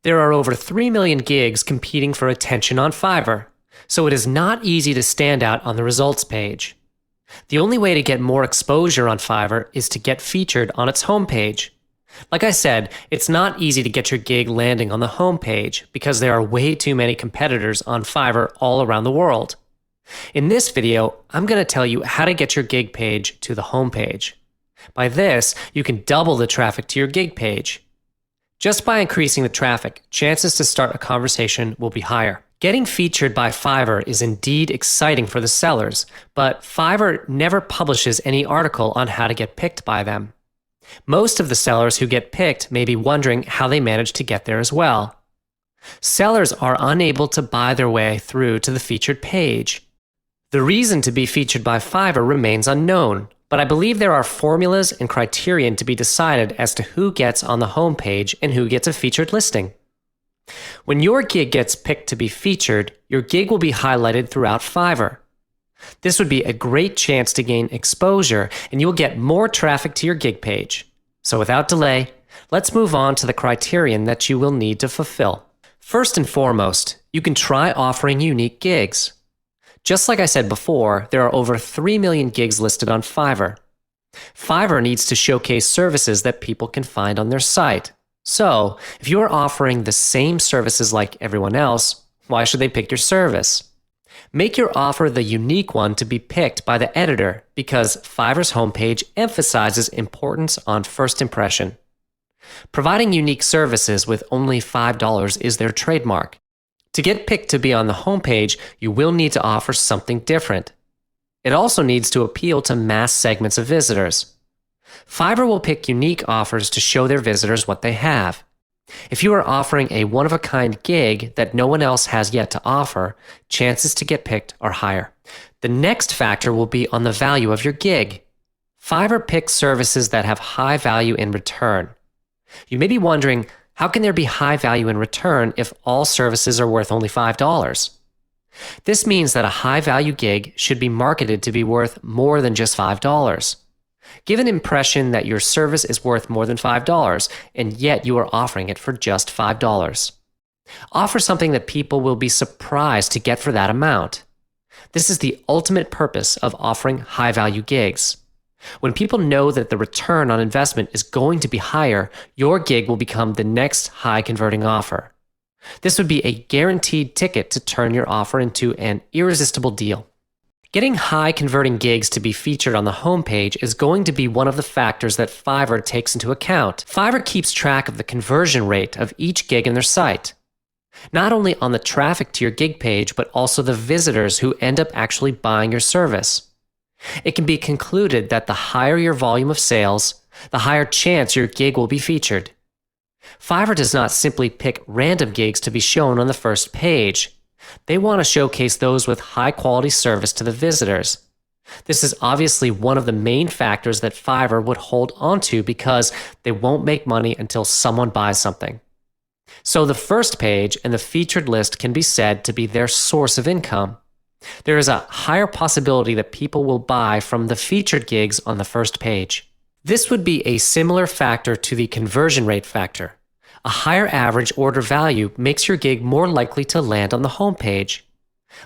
There are over 3 million gigs competing for attention on Fiverr, so it is not easy to stand out on the results page. The only way to get more exposure on Fiverr is to get featured on its homepage. Like I said, it's not easy to get your gig landing on the homepage because there are way too many competitors on Fiverr all around the world. In this video, I'm going to tell you how to get your gig page to the homepage. By this, you can double the traffic to your gig page. Just by increasing the traffic, chances to start a conversation will be higher. Getting featured by Fiverr is indeed exciting for the sellers, but Fiverr never publishes any article on how to get picked by them. Most of the sellers who get picked may be wondering how they managed to get there as well. Sellers are unable to buy their way through to the featured page. The reason to be featured by Fiverr remains unknown, but I believe there are formulas and criterion to be decided as to who gets on the homepage and who gets a featured listing. When your gig gets picked to be featured, your gig will be highlighted throughout Fiverr. This would be a great chance to gain exposure, and you will get more traffic to your gig page. So without delay, let's move on to the criterion that you will need to fulfill. First and foremost, you can try offering unique gigs. Just like I said before, there are over 3 million gigs listed on Fiverr. Fiverr needs to showcase services that people can find on their site. So, if you are offering the same services like everyone else, why should they pick your service? Make your offer the unique one to be picked by the editor because Fiverr's homepage emphasizes importance on first impression. Providing unique services with only $5 is their trademark. To get picked to be on the homepage, you will need to offer something different. It also needs to appeal to mass segments of visitors. Fiverr will pick unique offers to show their visitors what they have. If you are offering a one-of-a-kind gig that no one else has yet to offer, chances to get picked are higher. The next factor will be on the value of your gig. Fiverr picks services that have high value in return. You may be wondering, how can there be high value in return if all services are worth only $5? This means that a high-value gig should be marketed to be worth more than just $5. Give an impression that your service is worth more than $5, and yet you are offering it for just $5. Offer something that people will be surprised to get for that amount. This is the ultimate purpose of offering high-value gigs. When people know that the return on investment is going to be higher, your gig will become the next high-converting offer. This would be a guaranteed ticket to turn your offer into an irresistible deal. Getting high-converting gigs to be featured on the homepage is going to be one of the factors that Fiverr takes into account. Fiverr keeps track of the conversion rate of each gig in their site. Not only on the traffic to your gig page, but also the visitors who end up actually buying your service. It can be concluded that the higher your volume of sales, the higher chance your gig will be featured. Fiverr does not simply pick random gigs to be shown on the first page. They want to showcase those with high-quality service to the visitors. This is obviously one of the main factors that Fiverr would hold onto because they won't make money until someone buys something. So the first page and the featured list can be said to be their source of income. There is a higher possibility that people will buy from the featured gigs on the first page. This would be a similar factor to the conversion rate factor. A higher average order value makes your gig more likely to land on the homepage.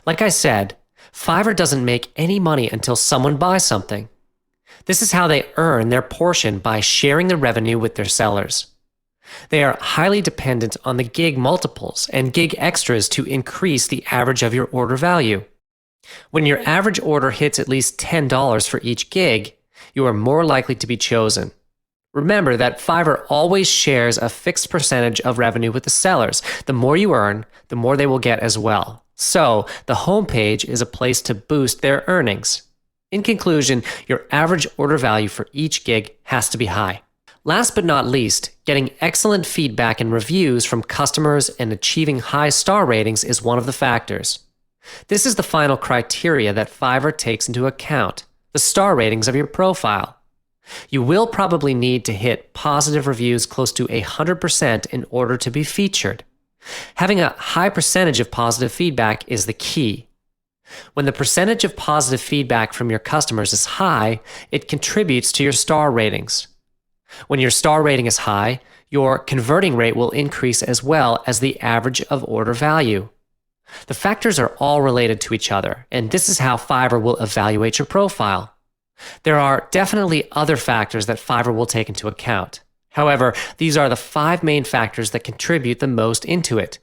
Like I said, Fiverr doesn't make any money until someone buys something. This is how they earn their portion by sharing the revenue with their sellers. They are highly dependent on the gig multiples and gig extras to increase the average of your order value. When your average order hits at least $10 for each gig, you are more likely to be chosen. Remember that Fiverr always shares a fixed percentage of revenue with the sellers. The more you earn, the more they will get as well. So, the homepage is a place to boost their earnings. In conclusion, your average order value for each gig has to be high. Last but not least, getting excellent feedback and reviews from customers and achieving high star ratings is one of the factors. This is the final criteria that Fiverr takes into account, the star ratings of your profile. You will probably need to hit positive reviews close to 100% in order to be featured. Having a high percentage of positive feedback is the key. When the percentage of positive feedback from your customers is high, it contributes to your star ratings. When your star rating is high, Your converting rate will increase as well as the average of order value. The factors are all related to each other, and this is how Fiverr will evaluate your profile. There are definitely other factors that Fiverr will take into account. However, these are the 5 main factors that contribute the most into it.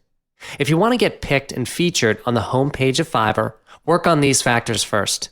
If you want to get picked and featured on the homepage of Fiverr, work on these factors first.